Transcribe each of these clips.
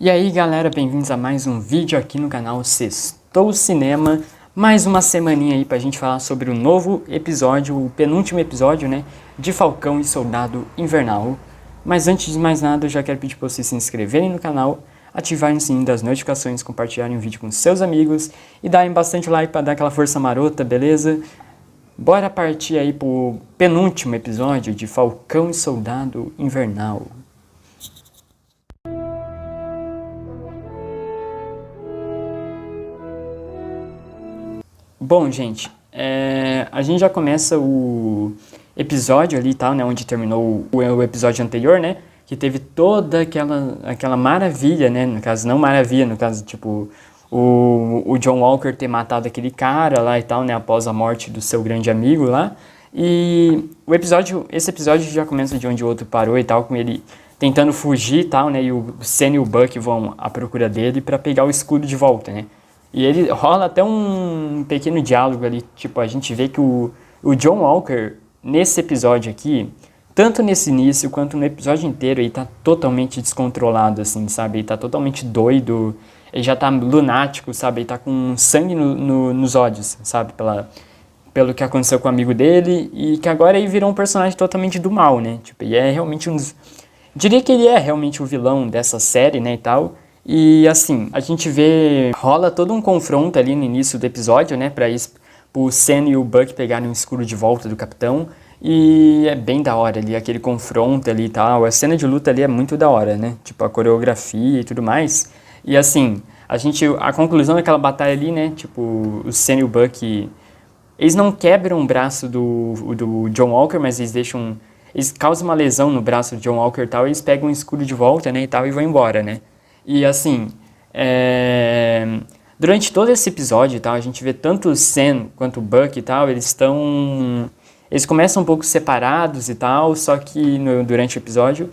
E aí galera, bem-vindos a mais um vídeo aqui no canal Sextou Cinema. Mais uma semaninha aí pra gente falar sobre o novo episódio, o penúltimo episódio, né, de Falcão e Soldado Invernal. Mas antes de mais nada, eu já quero pedir pra vocês se inscreverem no canal, ativarem o sininho das notificações, compartilharem o vídeo com seus amigos e darem bastante like pra dar aquela força marota, beleza? Bora partir aí pro penúltimo episódio de Falcão e Soldado Invernal. Bom, gente, a gente já começa o episódio ali e tal, né, onde terminou o episódio anterior, né, que teve toda aquela maravilha, né, no caso, não maravilha, no caso, tipo, o John Walker ter matado aquele cara lá e tal, né, após a morte do seu grande amigo lá, e esse episódio já começa de onde o outro parou e tal, com ele tentando fugir e tal, né, e o Sam e o Buck vão à procura dele pra pegar o escudo de volta, né. E ele rola até um pequeno diálogo ali, tipo, a gente vê que o John Walker, nesse episódio aqui, tanto nesse início quanto no episódio inteiro, ele tá totalmente descontrolado, assim, sabe? Ele tá totalmente doido, ele já tá lunático, sabe? Ele tá com sangue nos olhos, sabe? Pelo que aconteceu com o amigo dele, e que agora ele virou um personagem totalmente do mal, né? Tipo, ele é realmente um dos... Diria que ele é realmente o vilão dessa série, né, e tal. E assim, a gente vê, rola todo um confronto ali no início do episódio, né, pra isso, o Sam e o Buck pegarem o escudo de volta do Capitão, e é bem da hora ali, aquele confronto ali e tal, a cena de luta ali é muito da hora, né, tipo a coreografia e tudo mais, e assim, a conclusão daquela batalha ali, né, tipo, o Sam e o Buck, eles não quebram o braço do John Walker, mas eles causam uma lesão no braço do John Walker e tal, e eles pegam o escudo de volta, né, e tal, e vão embora, né. E assim, durante todo esse episódio e tal, a gente vê tanto o Sam quanto o Buck e tal, eles começam um pouco separados e tal, só que durante o episódio,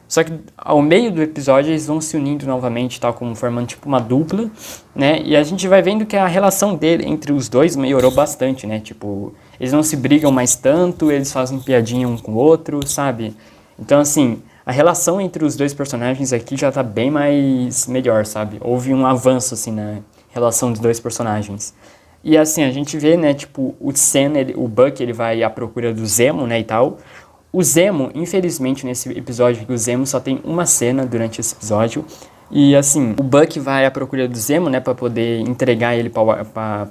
só que ao meio do episódio eles vão se unindo novamente, tal, como formando tipo uma dupla, né? E a gente vai vendo que a relação dele entre os dois melhorou bastante, né? Tipo, eles não se brigam mais tanto, eles fazem piadinha um com o outro, sabe? Então assim, a relação entre os dois personagens aqui já tá bem mais melhor, sabe? Houve um avanço, assim, na relação dos dois personagens. E assim, a gente vê, né, tipo, o Sam, o Buck, ele vai à procura do Zemo, né, e tal. O Zemo, infelizmente, nesse episódio, o Zemo só tem uma cena durante esse episódio. E assim, o Buck vai à procura do Zemo, né, pra poder entregar ele pra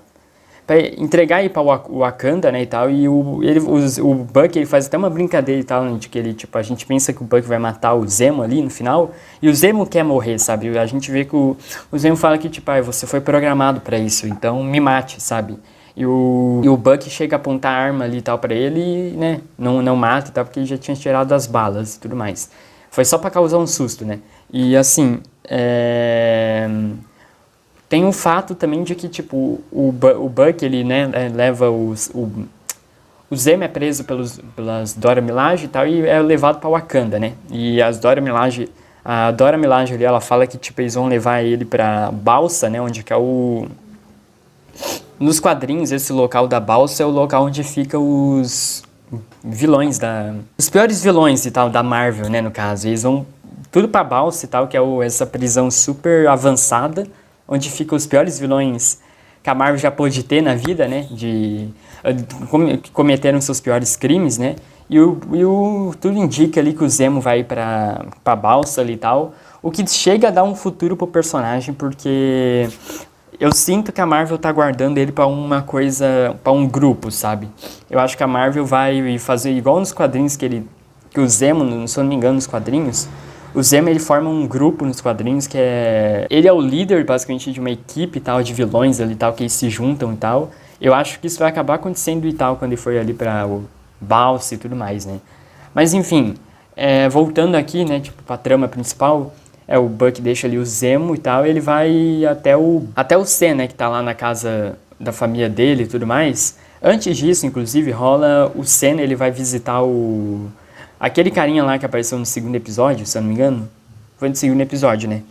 entregar aí pra Wakanda, né, e tal, e o Buck, ele faz até uma brincadeira e tal, né, de que ele, tipo, a gente pensa que o Buck vai matar o Zemo ali no final, e o Zemo quer morrer, sabe, a gente vê que o Zemo fala que, tipo, você foi programado pra isso, então me mate, sabe, e o Buck chega a apontar a arma ali e tal pra ele e, né, não mata e tal, porque ele já tinha tirado as balas e tudo mais. Foi só pra causar um susto, né, e assim, tem um fato também de que, tipo, o Buck, ele, né, leva o Zemo é preso pelas Dora Milaje e tal, e é levado pra Wakanda, né? E a Dora Milaje ali, ela fala que, tipo, eles vão levar ele pra Balsa, né, onde que é nos quadrinhos, esse local da Balsa é o local onde fica os vilões os piores vilões e tal, da Marvel, né, no caso. Eles vão tudo pra Balsa e tal, que é essa prisão super avançada, onde ficam os piores vilões que a Marvel já pôde ter na vida, né, que cometeram seus piores crimes, né, e tudo indica ali que o Zemo vai pra Balsa ali e tal, o que chega a dar um futuro pro personagem, porque eu sinto que a Marvel tá guardando ele pra uma coisa, pra um grupo, sabe, eu acho que a Marvel vai fazer igual nos quadrinhos que o Zemo, se eu não me engano, nos quadrinhos, o Zemo, ele forma um grupo nos quadrinhos que é... Ele é o líder, basicamente, de uma equipe e tal, de vilões ali e tal, que eles se juntam e tal. Eu acho que isso vai acabar acontecendo e tal, quando ele for ali pra o Balsa e tudo mais, né? Mas, enfim, voltando aqui, né, tipo, pra trama principal, o Buck deixa ali o Zemo e tal, e ele vai até o Sam, né, que tá lá na casa da família dele e tudo mais. Antes disso, inclusive, rola o Sam, ele vai visitar aquele carinha lá que apareceu no segundo episódio, se eu não me engano. Foi no segundo episódio, né?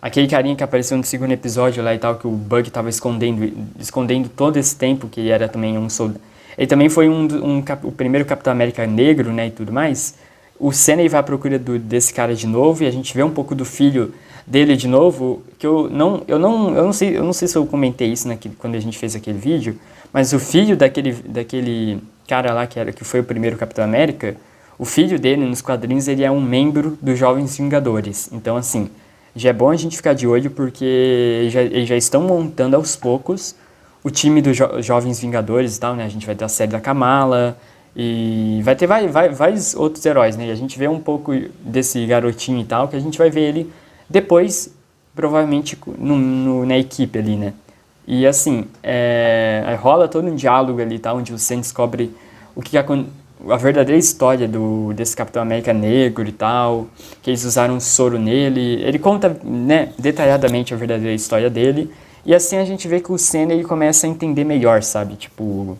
Aquele carinha que apareceu no segundo episódio lá e tal, que o Buck tava escondendo todo esse tempo, que era também um soldado. Ele também foi o primeiro Capitão América negro, né, e tudo mais. O Sam vai à procura desse cara de novo, e a gente vê um pouco do filho dele de novo, que eu não sei se eu comentei isso quando a gente fez aquele vídeo, mas o filho daquele cara lá que foi o primeiro Capitão América, o filho dele nos quadrinhos, ele é um membro dos Jovens Vingadores. Então, assim, já é bom a gente ficar de olho porque eles já estão montando aos poucos o time dos Jovens Vingadores e tal, né? A gente vai ter a série da Kamala e vai ter vários outros heróis, né? E a gente vê um pouco desse garotinho e tal, que a gente vai ver ele depois, provavelmente, na equipe ali, né? E assim, rola todo um diálogo ali, tá? Onde você descobre a verdadeira história desse Capitão América negro e tal, que eles usaram soro nele. Ele conta, né, detalhadamente a verdadeira história dele. E assim a gente vê que o Sam, ele começa a entender melhor, sabe? Tipo,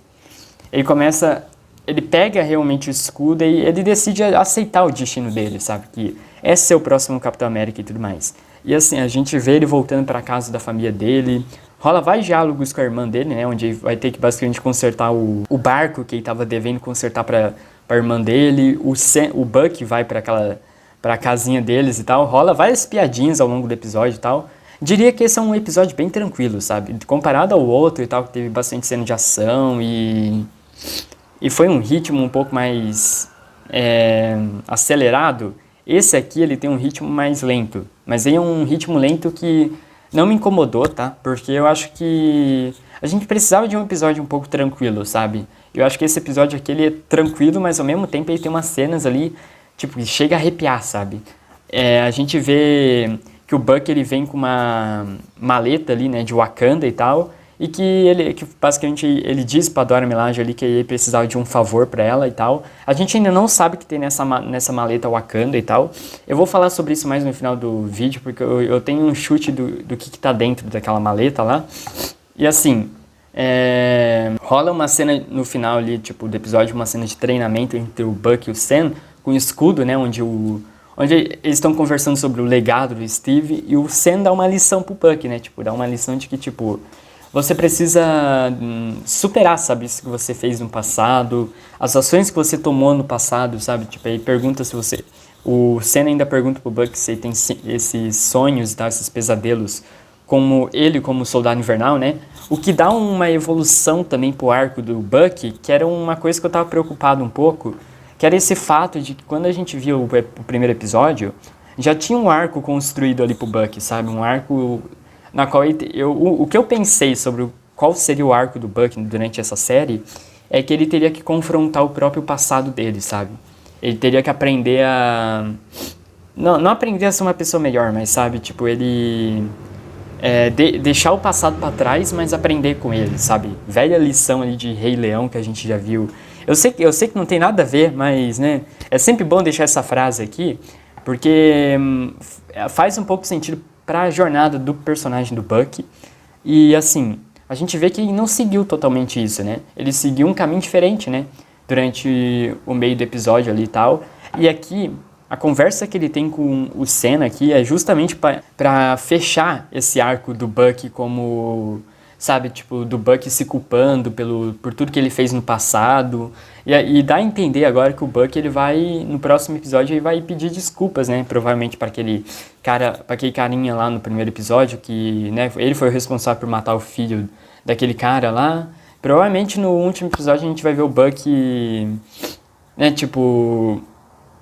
ele pega realmente o escudo e ele decide aceitar o destino dele, sabe? Que é ser o próximo Capitão América e tudo mais. E assim, a gente vê ele voltando para casa da família dele. Rola vários diálogos com a irmã dele, né? Onde ele vai ter que basicamente consertar o barco que ele tava devendo consertar pra irmã dele. O Buck vai pra casinha deles e tal. Rola várias piadinhas ao longo do episódio e tal. Diria que esse é um episódio bem tranquilo, sabe? Comparado ao outro e tal, que teve bastante cena de ação e foi um ritmo um pouco mais acelerado. Esse aqui, ele tem um ritmo mais lento. Mas é um ritmo lento que não me incomodou, tá? Porque eu acho que a gente precisava de um episódio um pouco tranquilo, sabe? Eu acho que esse episódio aqui, ele é tranquilo, mas ao mesmo tempo ele tem umas cenas ali, tipo, que chega a arrepiar, sabe? A gente vê que o Buck, ele vem com uma maleta ali, né, de Wakanda e tal, e que basicamente ele diz pra Dora Milaje ali que ele precisava de um favor pra ela e tal. A gente ainda não sabe o que tem nessa maleta Wakanda e tal. Eu vou falar sobre isso mais no final do vídeo, porque eu tenho um chute do que tá dentro daquela maleta lá. E assim, rola uma cena no final ali, tipo, do episódio, uma cena de treinamento entre o Buck e o Sam, com o escudo, né, onde eles estão conversando sobre o legado do Steve, e o Sam dá uma lição pro Buck, né, tipo, dá uma lição de que, tipo, você precisa superar, sabe, isso que você fez no passado, as ações que você tomou no passado, sabe, tipo, aí pergunta se você... O Sam ainda pergunta pro Buck se ele tem esses sonhos e tal, esses pesadelos, como Soldado Invernal, né, o que dá uma evolução também pro arco do Buck, que era uma coisa que eu tava preocupado um pouco, que era esse fato de que quando a gente viu o primeiro episódio, já tinha um arco construído ali pro Buck, sabe, um arco... na qual o que eu pensei sobre qual seria o arco do Buck durante essa série é que ele teria que confrontar o próprio passado dele, sabe? Ele teria que aprender a... Não aprender a ser uma pessoa melhor, mas, sabe? Tipo, ele... deixar o passado pra trás, mas aprender com ele, sabe? Velha lição ali de Rei Leão que a gente já viu. Eu sei que não tem nada a ver, mas, né? É sempre bom deixar essa frase aqui, porque faz um pouco sentido para a jornada do personagem do Buck. E assim, a gente vê que ele não seguiu totalmente isso, né? Ele seguiu um caminho diferente, né? Durante o meio do episódio ali e tal. E aqui, a conversa que ele tem com o Sam aqui é justamente para fechar esse arco do Buck como... sabe, tipo, do Buck se culpando por tudo que ele fez no passado. E dá a entender agora que o Buck, ele vai, no próximo episódio, ele vai pedir desculpas, né? Provavelmente para aquele carinha lá no primeiro episódio, que, né, ele foi o responsável por matar o filho daquele cara lá. Provavelmente no último episódio a gente vai ver o Buck, né, tipo,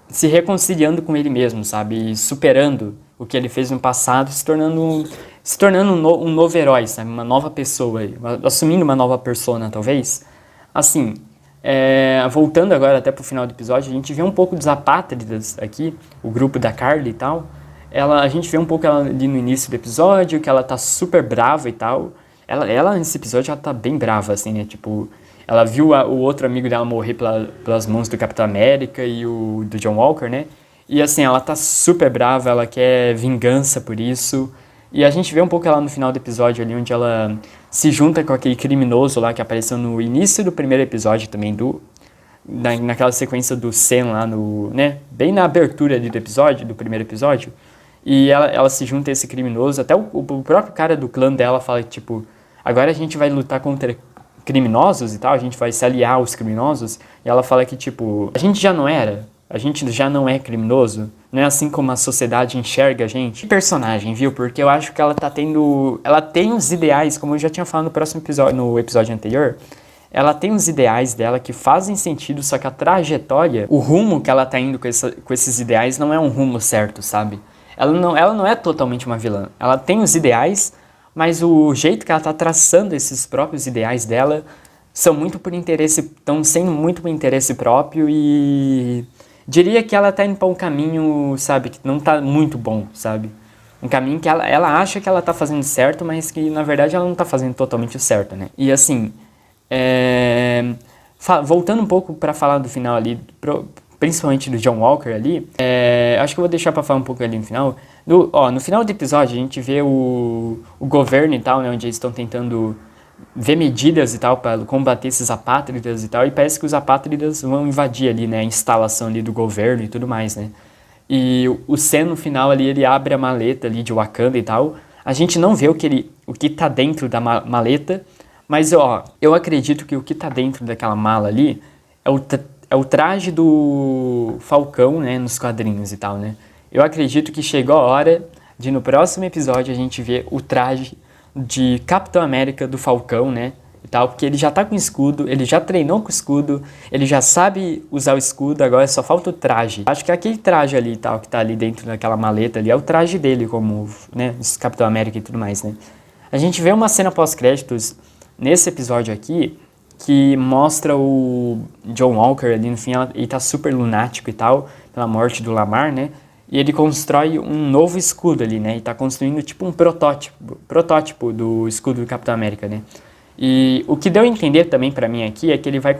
se reconciliando com ele mesmo, sabe? Superando o que ele fez no passado, se tornando um novo herói, sabe? Uma nova pessoa, assumindo uma nova persona, talvez. Assim, voltando agora até pro final do episódio, a gente vê um pouco dos apátridas aqui, o grupo da Carly e tal. A gente vê um pouco ela ali no início do episódio, que ela tá super brava e tal. Ela nesse episódio, ela tá bem brava, assim, né? Tipo, ela viu o outro amigo dela morrer pelas mãos do Capitão América e do John Walker, né? E assim, ela tá super brava, ela quer vingança por isso. E a gente vê um pouco ela no final do episódio ali, onde ela se junta com aquele criminoso lá que apareceu no início do primeiro episódio também, naquela sequência do Sam lá né? Bem na abertura ali do primeiro episódio. E ela se junta a esse criminoso, até o próprio cara do clã dela fala que, tipo, agora a gente vai lutar contra criminosos e tal, a gente vai se aliar aos criminosos. E ela fala que, tipo, a gente já não é criminoso Não é assim como a sociedade enxerga a gente. Que personagem, viu? Porque eu acho que ela tem os ideais, como eu já tinha falado no episódio anterior. Ela tem os ideais dela que fazem sentido, só que a trajetória, o rumo que ela tá indo com esses ideais não é um rumo certo, sabe? Ela não é totalmente uma vilã. Ela tem os ideais, mas o jeito que ela tá traçando esses próprios ideais dela estão sendo muito por interesse próprio e diria que ela tá indo pra um caminho, sabe, que não tá muito bom, sabe? Um caminho que ela acha que ela tá fazendo certo, mas que na verdade ela não tá fazendo totalmente o certo, né? E assim, voltando um pouco pra falar do final ali, principalmente do John Walker ali, acho que eu vou deixar pra falar um pouco ali no final. No final do episódio a gente vê o governo e tal, né, onde eles estão tentando ver medidas e tal para combater esses apátridas e tal, e parece que os apátridas vão invadir ali, né, a instalação ali do governo e tudo mais, né. E o Sam no final ali, ele abre a maleta ali de Wakanda e tal, a gente não vê o que tá dentro da maleta, mas eu acredito que o que tá dentro daquela mala ali é o traje do Falcão, né, nos quadrinhos e tal, né. Eu acredito que chegou a hora de no próximo episódio a gente ver o traje de Capitão América do Falcão, né, e tal, porque ele já tá com escudo, ele já treinou com escudo, ele já sabe usar o escudo, agora só falta o traje. Acho que aquele traje ali e tal, que tá ali dentro daquela maleta ali, é o traje dele como, né, Capitão América e tudo mais, né. A gente vê uma cena pós-créditos nesse episódio aqui, que mostra o John Walker ali no fim, ele tá super lunático e tal, pela morte do Lamar, né, e ele constrói um novo escudo ali, né? E tá construindo tipo um protótipo do escudo do Capitão América, né? E o que deu a entender também pra mim aqui é que ele vai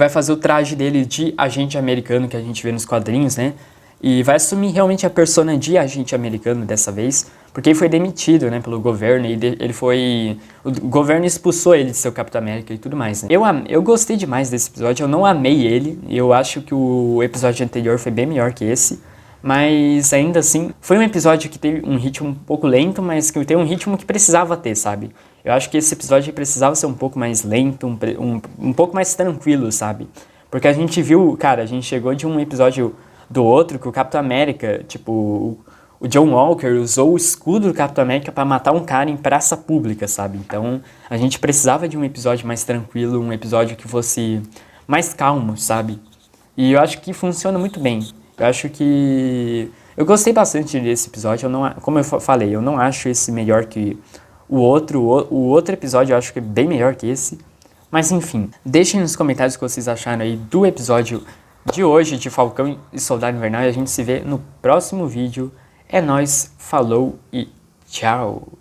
fazer o traje dele de agente americano que a gente vê nos quadrinhos, né? E vai assumir realmente a persona de agente americano dessa vez, porque ele foi demitido, né, pelo governo, o governo expulsou ele de ser o Capitão América e tudo mais, né? Eu gostei demais desse episódio, eu não amei ele, eu acho que o episódio anterior foi bem melhor que esse, mas ainda assim, foi um episódio que teve um ritmo um pouco lento, mas que tem um ritmo que precisava ter, sabe? Eu acho que esse episódio precisava ser um pouco mais lento, um pouco mais tranquilo, sabe? Porque a gente viu, cara, a gente chegou de um episódio do outro que o Capitão América, tipo, o John Walker usou o escudo do Capitão América pra matar um cara em praça pública, sabe? Então, a gente precisava de um episódio mais tranquilo, um episódio que fosse mais calmo, sabe? E eu acho que funciona muito bem. Eu acho que... Eu gostei bastante desse episódio, como eu falei, eu não acho esse melhor que o outro. O outro episódio eu acho que é bem melhor que esse. Mas enfim, deixem nos comentários o que vocês acharam aí do episódio de hoje de Falcão e Soldado Invernal. E a gente se vê no próximo vídeo. É nóis, falou e tchau!